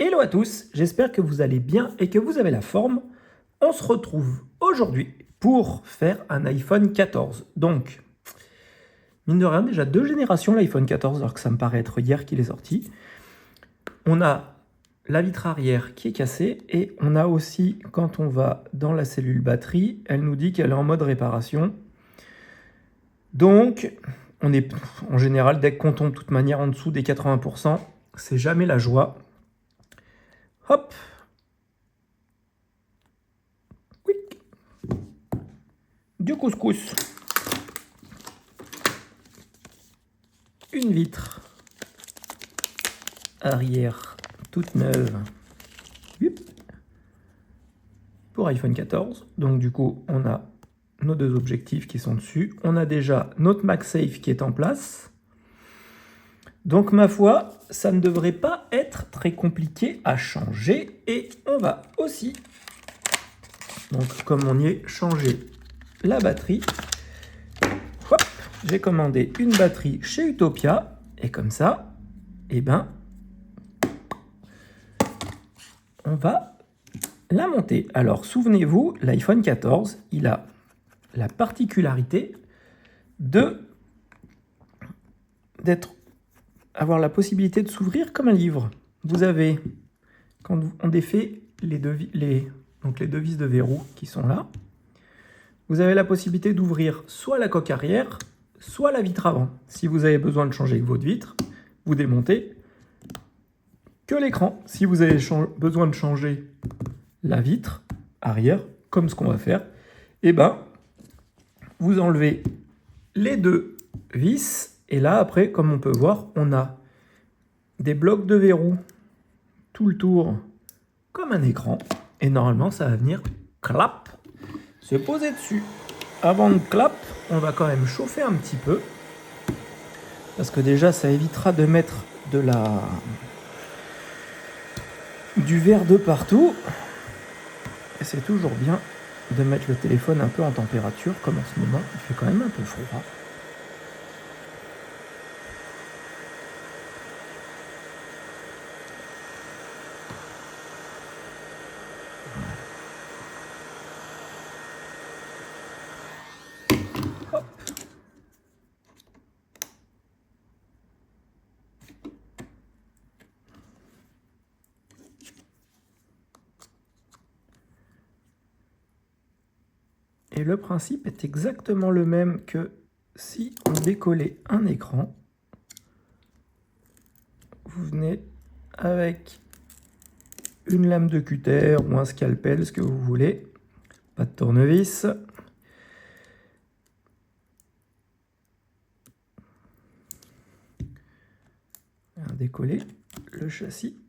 Hello à tous, j'espère que vous allez bien et que vous avez la forme. On se retrouve aujourd'hui pour faire un iPhone 14. Donc, mine de rien, déjà 2 générations l'iPhone 14, alors que ça me paraît être hier qu'il est sorti. On a la vitre arrière qui est cassée et on a aussi, quand on va dans la cellule batterie, elle nous dit qu'elle est en mode réparation. Donc, on est en général, dès qu'on tombe de toute manière en dessous des 80%, c'est jamais la joie. Hop, quick, du couscous, une vitre arrière toute neuve pour iPhone 14. Donc du coup, on a nos 2 objectifs qui sont dessus. On a déjà notre MagSafe qui est en place. Donc ma foi, ça ne devrait pas être très compliqué à changer. Et on va aussi, donc comme on y est, changer la batterie. Hop, j'ai commandé une batterie chez Utopia. Et comme ça, eh ben, on va la monter. Alors souvenez-vous, l'iPhone 14, il a la particularité avoir la possibilité de s'ouvrir comme un livre. Vous avez, quand on défait les deux vis de verrou qui sont là, vous avez la possibilité d'ouvrir soit la coque arrière, soit la vitre avant. Si vous avez besoin de changer votre vitre, vous démontez que l'écran. Si vous avez besoin de changer la vitre arrière, comme ce qu'on va faire, eh ben, vous enlevez les 2 vis. Et là, après, comme on peut voir, on a des blocs de verrou tout le tour comme un écran. Et normalement, ça va venir clap, se poser dessus. Avant de clap, on va quand même chauffer un petit peu. Parce que déjà, ça évitera de mettre du verre de partout. Et c'est toujours bien de mettre le téléphone un peu en température, comme en ce moment, il fait quand même un peu froid. Hop. Et le principe est exactement le même que si on décollait un écran. Vous venez avec une lame de cutter ou un scalpel, ce que vous voulez. Pas de tournevis. On décoller le châssis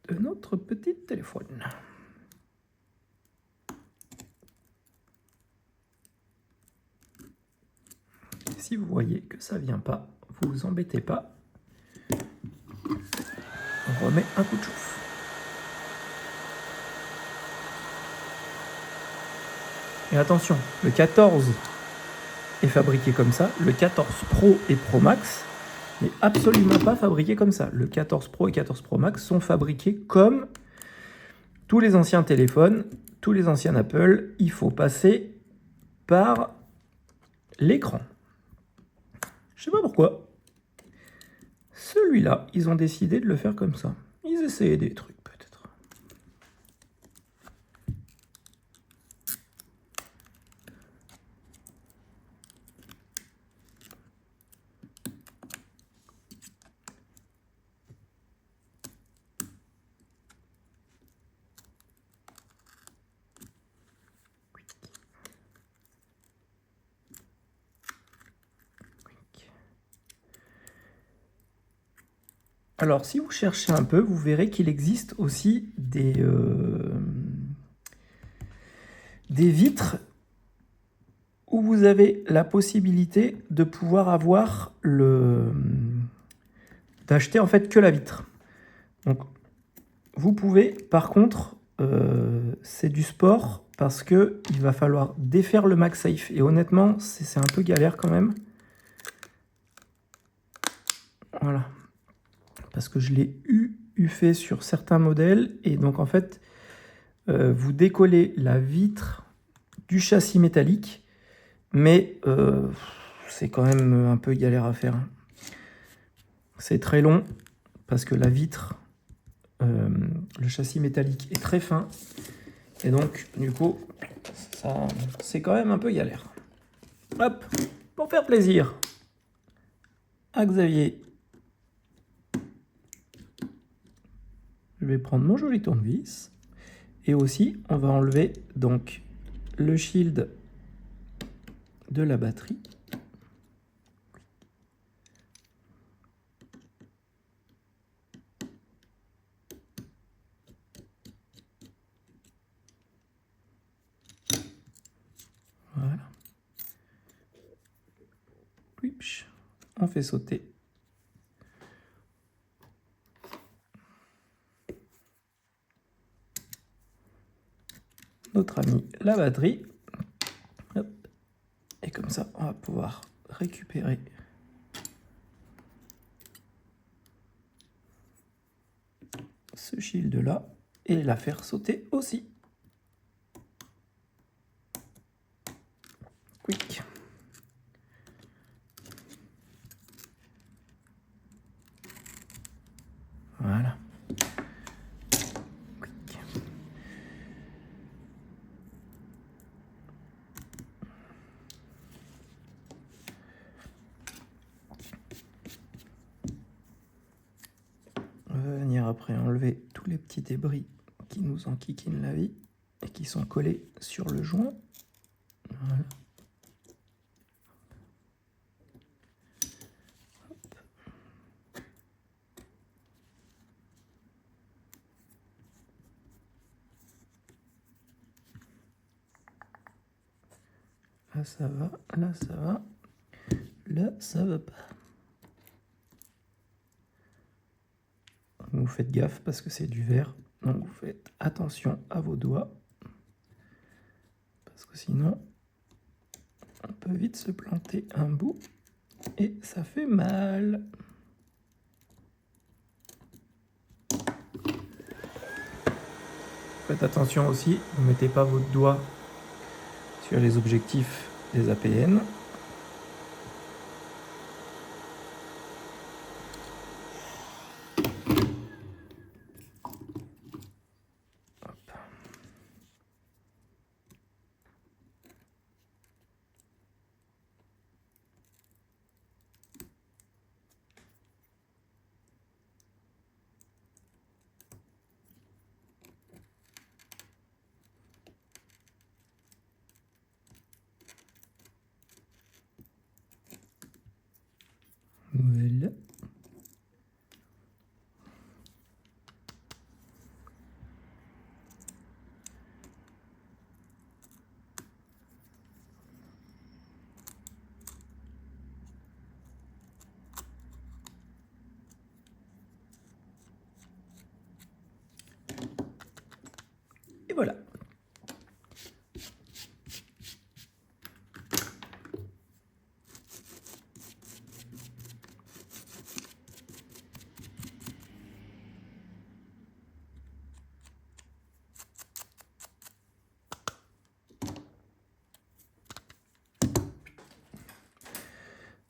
de notre petit téléphone. Si vous voyez que ça vient pas, vous vous embêtez pas. On remet un coup de chauffe. Et attention, le 14 est fabriqué comme ça. Le 14 Pro et Pro Max n'est absolument pas fabriqué comme ça. Le 14 Pro et 14 Pro Max sont fabriqués comme tous les anciens téléphones, tous les anciens Apple. Il faut passer par l'écran. Je sais pas pourquoi. Celui-là, ils ont décidé de le faire comme ça. Ils essayaient des trucs, peut-être. Alors, si vous cherchez un peu, vous verrez qu'il existe aussi des vitres où vous avez la possibilité de pouvoir avoir d'acheter en fait que la vitre. Donc, vous pouvez, par contre, c'est du sport parce que il va falloir défaire le MagSafe. Et honnêtement, c'est un peu galère quand même. Voilà. Parce que je l'ai eu eu fait sur certains modèles. Et donc en fait, vous décollez la vitre du châssis métallique, mais c'est quand même un peu galère à faire. C'est très long parce que la vitre, le châssis métallique est très fin. Et donc, du coup, ça, c'est quand même un peu galère. Hop, pour faire plaisir à Xavier, je vais prendre mon joli tournevis. Et aussi, on va enlever donc le shield de la batterie. Voilà. On fait sauter. Notre ami la batterie. Hop. Et comme ça, on va pouvoir récupérer ce shield là et la faire sauter aussi. Quick. Voilà. Quick. On va venir après enlever tous les petits débris qui nous enquiquinent la vie et qui sont collés sur le joint. Voilà. Là ça va, là ça va, là ça va pas. Vous faites gaffe parce que c'est du verre, donc vous faites attention à vos doigts parce que sinon on peut vite se planter un bout et ça fait mal. Faites attention aussi, ne mettez pas votre doigt sur les objectifs des APN. Hop. Voilà. Et voilà.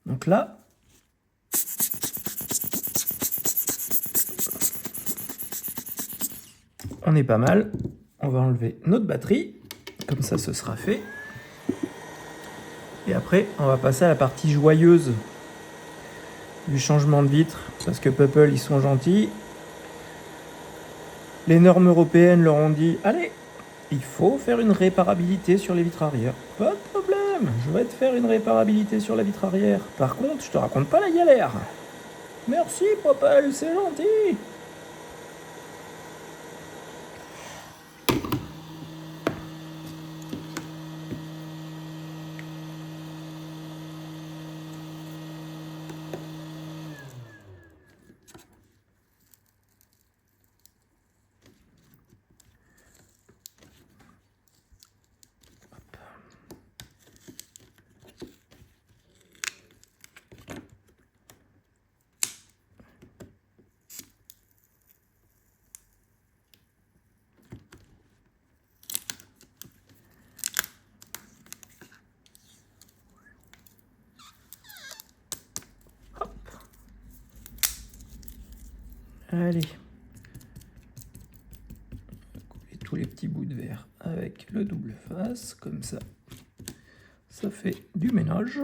Donc là, on est pas mal. On va enlever notre batterie, comme ça ce sera fait. Et après, on va passer à la partie joyeuse du changement de vitre, parce que Peuple, ils sont gentils. Les normes européennes leur ont dit, allez, il faut faire une réparabilité sur les vitres arrière. Pas de problème, je vais te faire une réparabilité sur la vitre arrière. Par contre, je te raconte pas la galère. Merci, Peuple, c'est gentil. Allez. Couper tous les petits bouts de verre avec le double face, comme ça. Ça fait du ménage.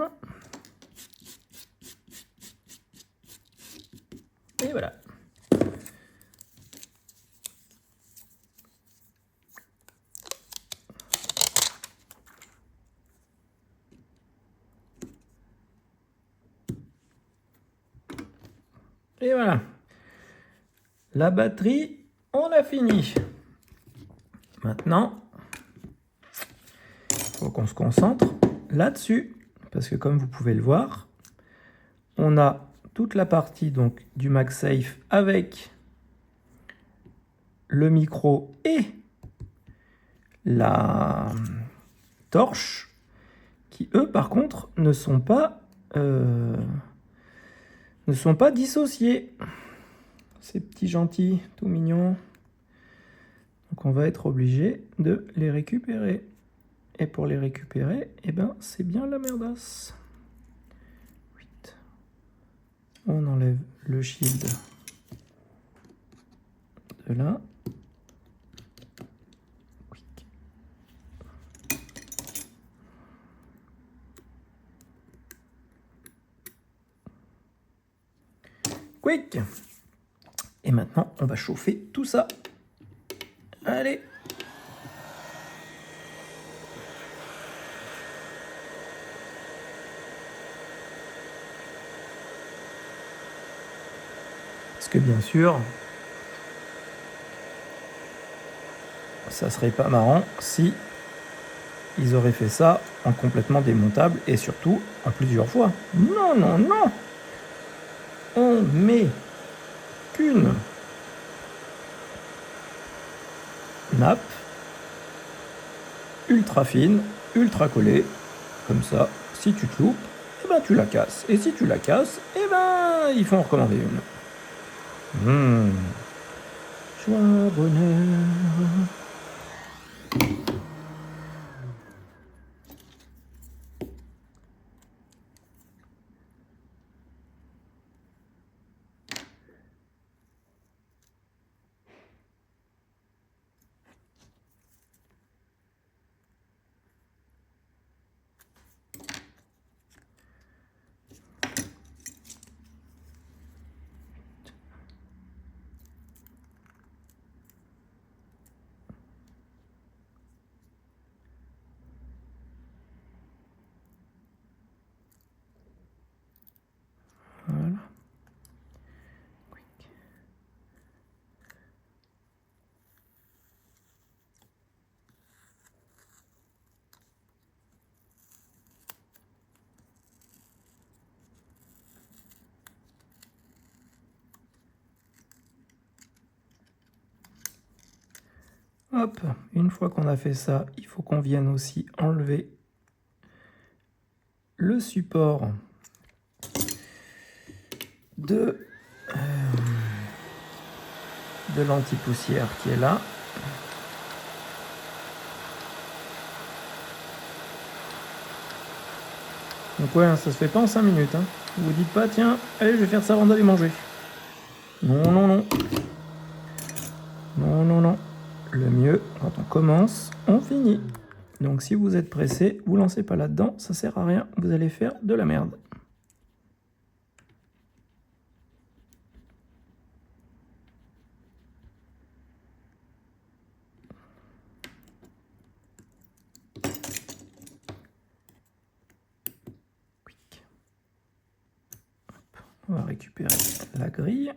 Et voilà. Et voilà. La batterie, on a fini. Maintenant, il faut qu'on se concentre là-dessus. Parce que comme vous pouvez le voir, on a toute la partie donc, du MagSafe avec le micro et la torche qui, eux, par contre, ne sont pas dissociés. Ces petits gentils, tout mignons. Donc on va être obligé de les récupérer. Et pour les récupérer, eh ben, c'est bien la merdasse. 8. On enlève le shield de là. Quick. Et maintenant, on va chauffer tout ça. Allez. Parce que bien sûr, ça serait pas marrant si ils auraient fait ça en complètement démontable et surtout en plusieurs fois. Non, non, non. On met qu'une nappe ultra fine, ultra collée, comme ça, si tu te loupes, eh ben tu la casses. Et si tu la casses, eh ben il faut en recommander une. Joie, bonheur. Voilà. Hop, une fois qu'on a fait ça, il faut qu'on vienne aussi enlever le support de l'anti-poussière qui est là. Donc ouais, ça se fait pas en 5 minutes. Hein. Vous vous dites pas, tiens, allez, je vais faire ça avant d'aller manger. Non, non, non. Non, non, non. Le mieux, quand on commence, on finit. Donc si vous êtes pressé, vous lancez pas là-dedans, ça sert à rien, vous allez faire de la merde. On va récupérer la grille.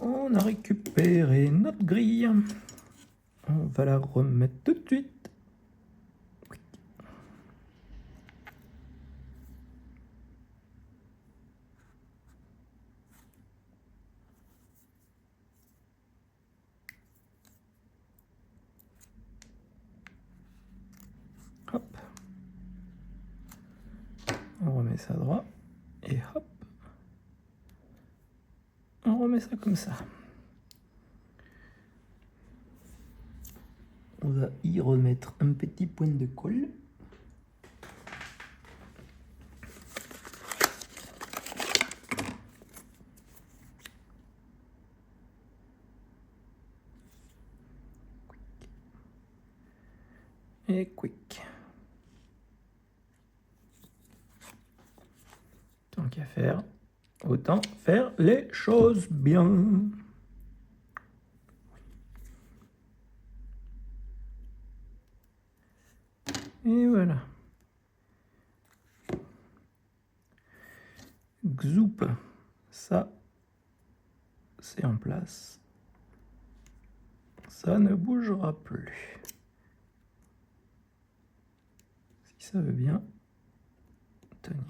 On a récupéré notre grille. On va la remettre tout de suite. Hop. On remet ça droit. Et hop. On remet ça comme ça. On va y remettre un petit point de colle. Et quick. Tant qu'à faire, autant faire les choses bien. Et voilà. Xoup, ça, c'est en place. Ça ne bougera plus. Si ça veut bien tenir.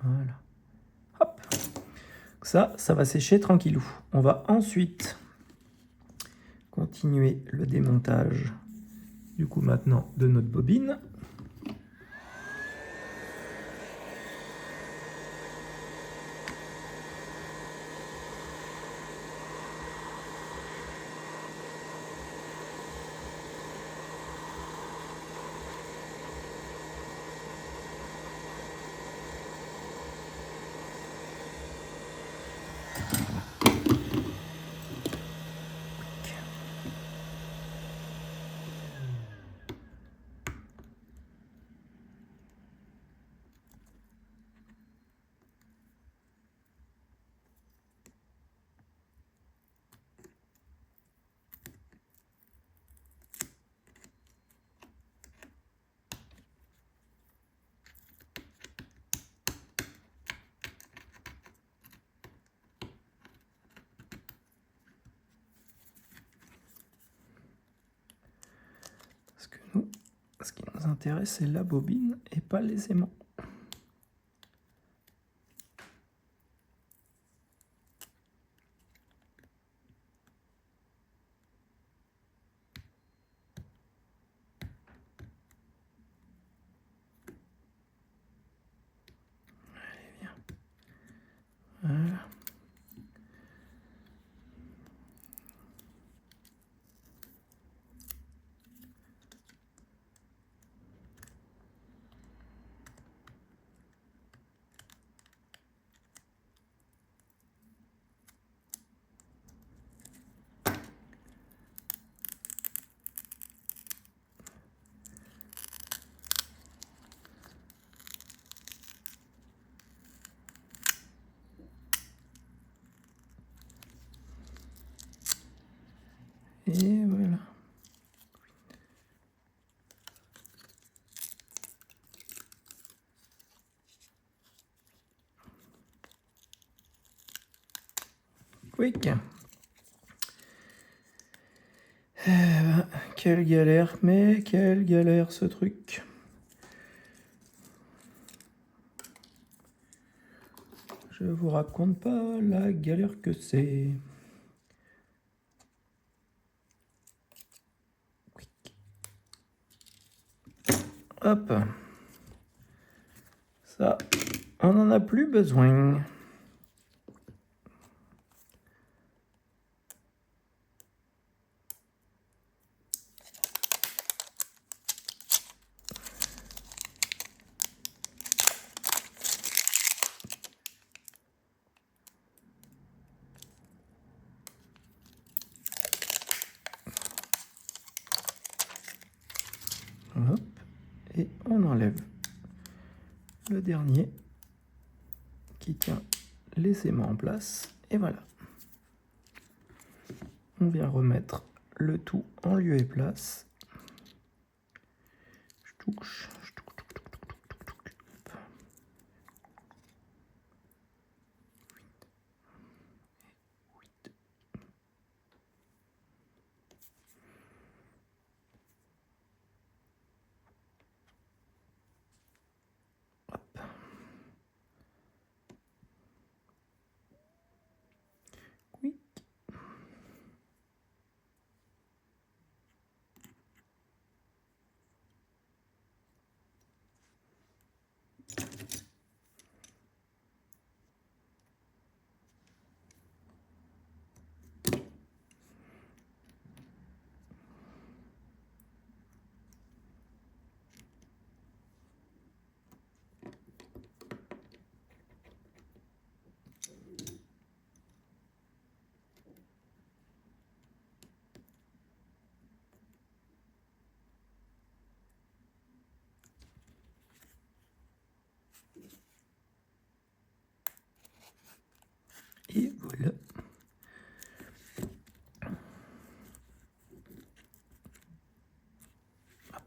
Voilà. Hop. Ça va sécher tranquillou. On va ensuite continuer le démontage du coup maintenant de notre bobine. Parce que nous, ce qui nous intéresse, c'est la bobine et pas les aimants. Allez, viens. Voilà. Et voilà. Quick. Quelle galère, mais quelle galère ce truc. Je vous raconte pas la galère que c'est. Hop. Ça, on n'en a plus besoin. Hop. Et on enlève le dernier qui tient les aimants en place. Et voilà. On vient remettre le tout en lieu et place. Je touche. Et voilà. Hop.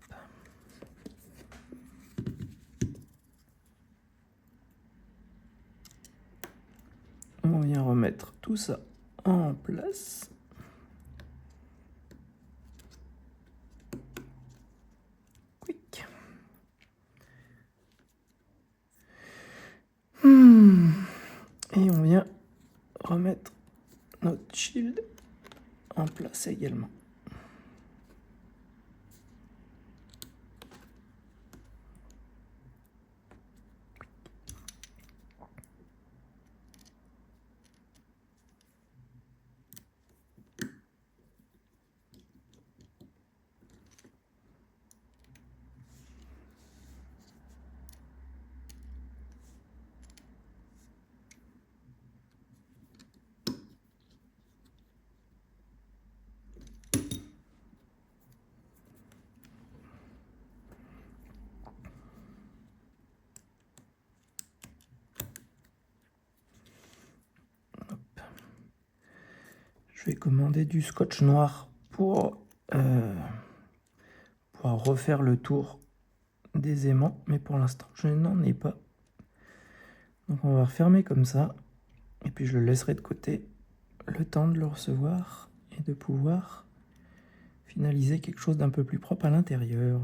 On vient remettre tout ça en place. Quick. Et on vient remettre notre shield en place également. Je vais commander du scotch noir pour pouvoir refaire le tour des aimants, mais pour l'instant je n'en ai pas. Donc on va refermer comme ça, et puis je le laisserai de côté le temps de le recevoir et de pouvoir finaliser quelque chose d'un peu plus propre à l'intérieur.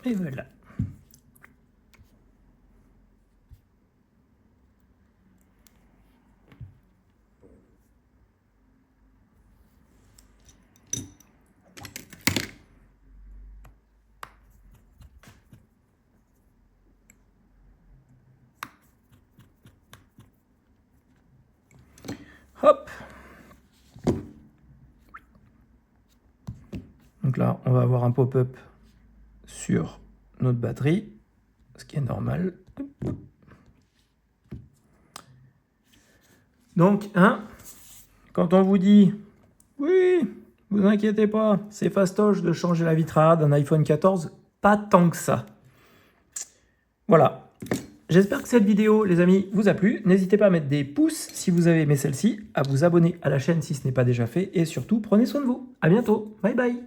Et voilà. Hop. Donc là, on va avoir un pop-up sur notre batterie, ce qui est normal. Donc, quand on vous dit « Oui, vous inquiétez pas, c'est fastoche de changer la vitre d'un iPhone 14 », pas tant que ça. Voilà. J'espère que cette vidéo, les amis, vous a plu. N'hésitez pas à mettre des pouces si vous avez aimé celle-ci, à vous abonner à la chaîne si ce n'est pas déjà fait, et surtout, prenez soin de vous. À bientôt. Bye bye.